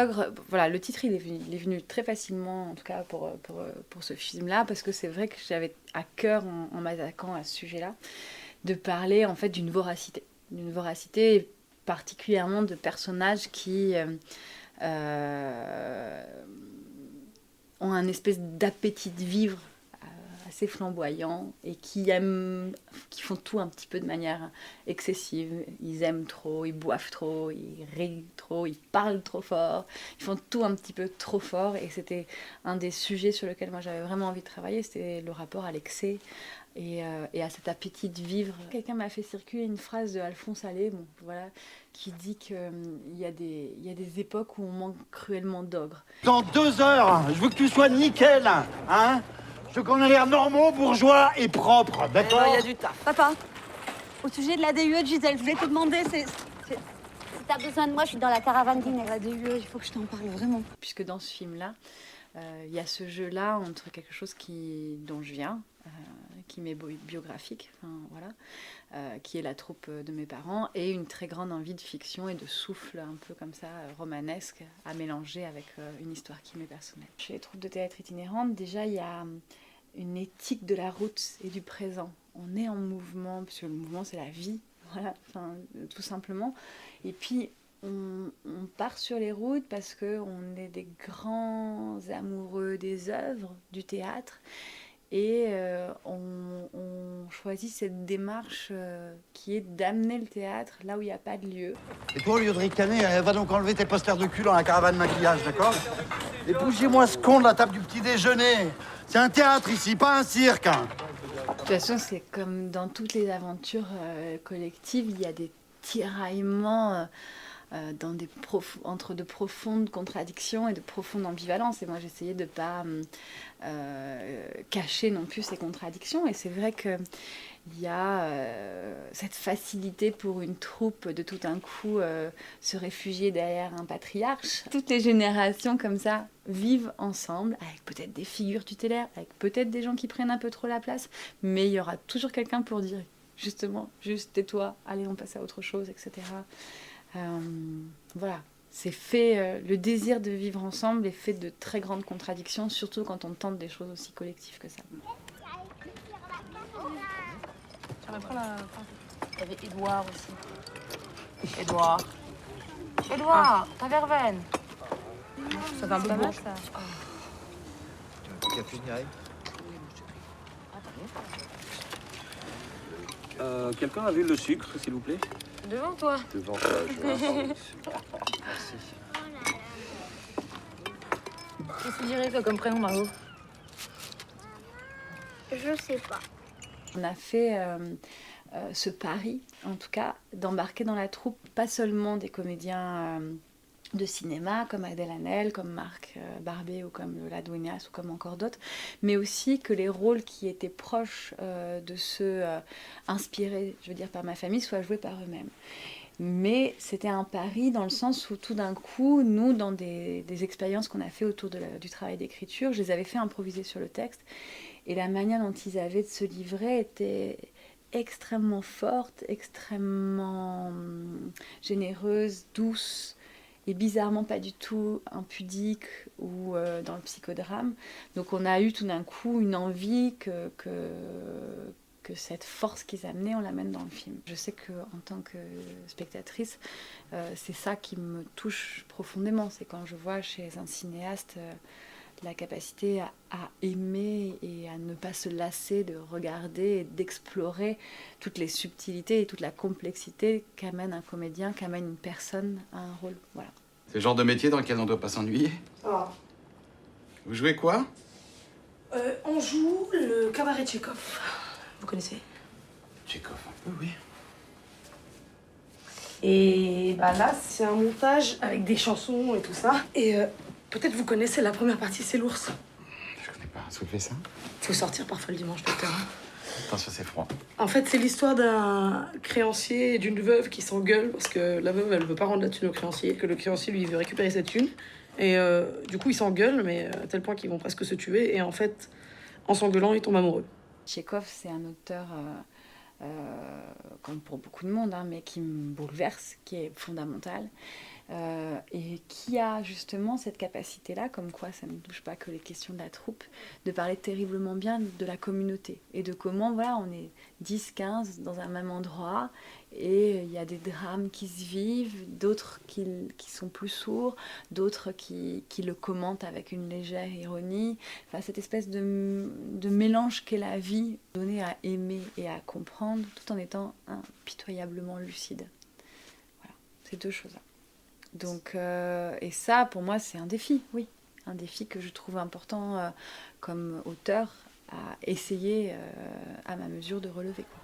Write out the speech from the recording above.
d'ogre, voilà, le titre il est venu très facilement, en tout cas pour ce film-là, parce que c'est vrai que j'avais à cœur, en m'attaquant à ce sujet-là, de parler en fait d'une voracité et particulièrement de personnages qui ont un espèce d'appétit de vivre assez flamboyants et qui font tout un petit peu de manière excessive. Ils aiment trop, ils boivent trop, ils rient trop, ils parlent trop fort, ils font tout un petit peu trop fort. Et c'était un des sujets sur lesquels moi j'avais vraiment envie de travailler, c'était le rapport à l'excès et à cet appétit de vivre. Quelqu'un m'a fait circuler une phrase de Alphonse Allais, bon, voilà, qui dit qu'il y a des époques où on manque cruellement d'ogres. Dans 2 heures, je veux que tu sois nickel, hein? Je veux qu'on ait l'air normaux, bourgeois et propre, d'accord? Il y a du taf. Papa, au sujet de la DUE, Gisèle, je voulais te demander, si t'as besoin de moi, je suis dans la caravane dîner. La DUE, il faut que je t'en parle, vraiment. Puisque dans ce film-là, il y a ce jeu-là entre quelque chose dont je viens, qui m'est biographique, enfin, voilà, qui est la troupe de mes parents, et une très grande envie de fiction et de souffle un peu comme ça, romanesque, à mélanger avec une histoire qui m'est personnelle. Chez les troupes de théâtre itinérantes, déjà, il y a une éthique de la route et du présent. On est en mouvement, parce que le mouvement, c'est la vie, voilà, enfin, tout simplement. Et puis, on part sur les routes parce qu'on est des grands amoureux des œuvres, du théâtre, et on choisit cette démarche qui est d'amener le théâtre là où il n'y a pas de lieu. Et toi, au lieu de ricaner, va donc enlever tes posters de cul dans la caravane maquillage, d'accord? Et bougez-moi ce con de la table du petit déjeuner. C'est un théâtre ici, pas un cirque. De toute façon, c'est comme dans toutes les aventures collectives, il y a des tiraillements entre de profondes contradictions et de profondes ambivalences. Et moi, j'essayais de ne pas cacher non plus ces contradictions. Et c'est vrai qu'il y a cette facilité pour une troupe de tout un coup se réfugier derrière un patriarche. Toutes les générations comme ça vivent ensemble, avec peut-être des figures tutélaires, avec peut-être des gens qui prennent un peu trop la place, mais il y aura toujours quelqu'un pour dire justement, juste tais-toi, allez, on passe à autre chose, etc. Voilà, c'est fait, le désir de vivre ensemble est fait de très grandes contradictions, surtout quand on tente des choses aussi collectives que ça. Il y avait Édouard aussi. Édouard, ta verveine. Ça fait un peu bon, ça. Il y a plus de Mireille. Quelqu'un a vu le sucre, s'il vous plaît? Devant toi. Devant toi, je vois. Merci. Qu'est-ce que tu dirais, toi, comme prénom, Margot? Je sais pas. On a fait ce pari, en tout cas, d'embarquer dans la troupe pas seulement des comédiens de cinéma comme Adèle Haenel, comme Marc Barbet ou comme Lola Dueñas ou comme encore d'autres, mais aussi que les rôles qui étaient proches de ceux inspirés, je veux dire, par ma famille, soient joués par eux-mêmes. Mais c'était un pari dans le sens où tout d'un coup, nous, dans des expériences qu'on a fait autour du travail d'écriture, je les avais fait improviser sur le texte, et la manière dont ils avaient de se livrer était extrêmement forte, extrêmement généreuse, douce, et bizarrement pas du tout impudique ou dans le psychodrame. Donc on a eu tout d'un coup une envie que cette force qu'ils amenaient, on l'amène dans le film. Je sais qu'en tant que spectatrice, c'est ça qui me touche profondément. C'est quand je vois chez un cinéaste la capacité à aimer et à ne pas se lasser de regarder et d'explorer toutes les subtilités et toute la complexité qu'amène un comédien, qu'amène une personne à un rôle. Voilà. C'est le genre de métier dans lequel on ne doit pas s'ennuyer. Ah. Vous jouez quoi? On joue le cabaret Tchekhov. Vous connaissez? Tchekhov, un peu, oui. Et bah là, c'est un montage avec des chansons et tout ça. Et peut-être vous connaissez la première partie, c'est l'ours. Je connais pas. Soulevez ça. Faut sortir parfois le dimanche, docteur. Attention, c'est froid. En fait, c'est l'histoire d'un créancier et d'une veuve qui s'engueulent parce que la veuve, elle veut pas rendre la thune au créancier, que le créancier, lui, veut récupérer cette thune. Et du coup, ils s'engueulent, mais à tel point qu'ils vont presque se tuer. Et en fait, en s'engueulant, ils tombent amoureux. Tchekhov, c'est un auteur, comme pour beaucoup de monde, hein, mais qui me bouleverse, qui est fondamental. et qui a justement cette capacité-là, comme quoi ça ne touche pas que les questions de la troupe, de parler terriblement bien de la communauté et de comment voilà, on est 10, 15 dans un même endroit et il y a des drames qui se vivent, d'autres qui sont plus sourds, d'autres qui le commentent avec une légère ironie. Enfin, cette espèce de mélange qu'est la vie, donnée à aimer et à comprendre, tout en étant impitoyablement lucide. Voilà, ces deux choses-là. Donc, et ça, pour moi, c'est un défi, oui. Un défi que je trouve important comme auteur à essayer à ma mesure de relever, quoi.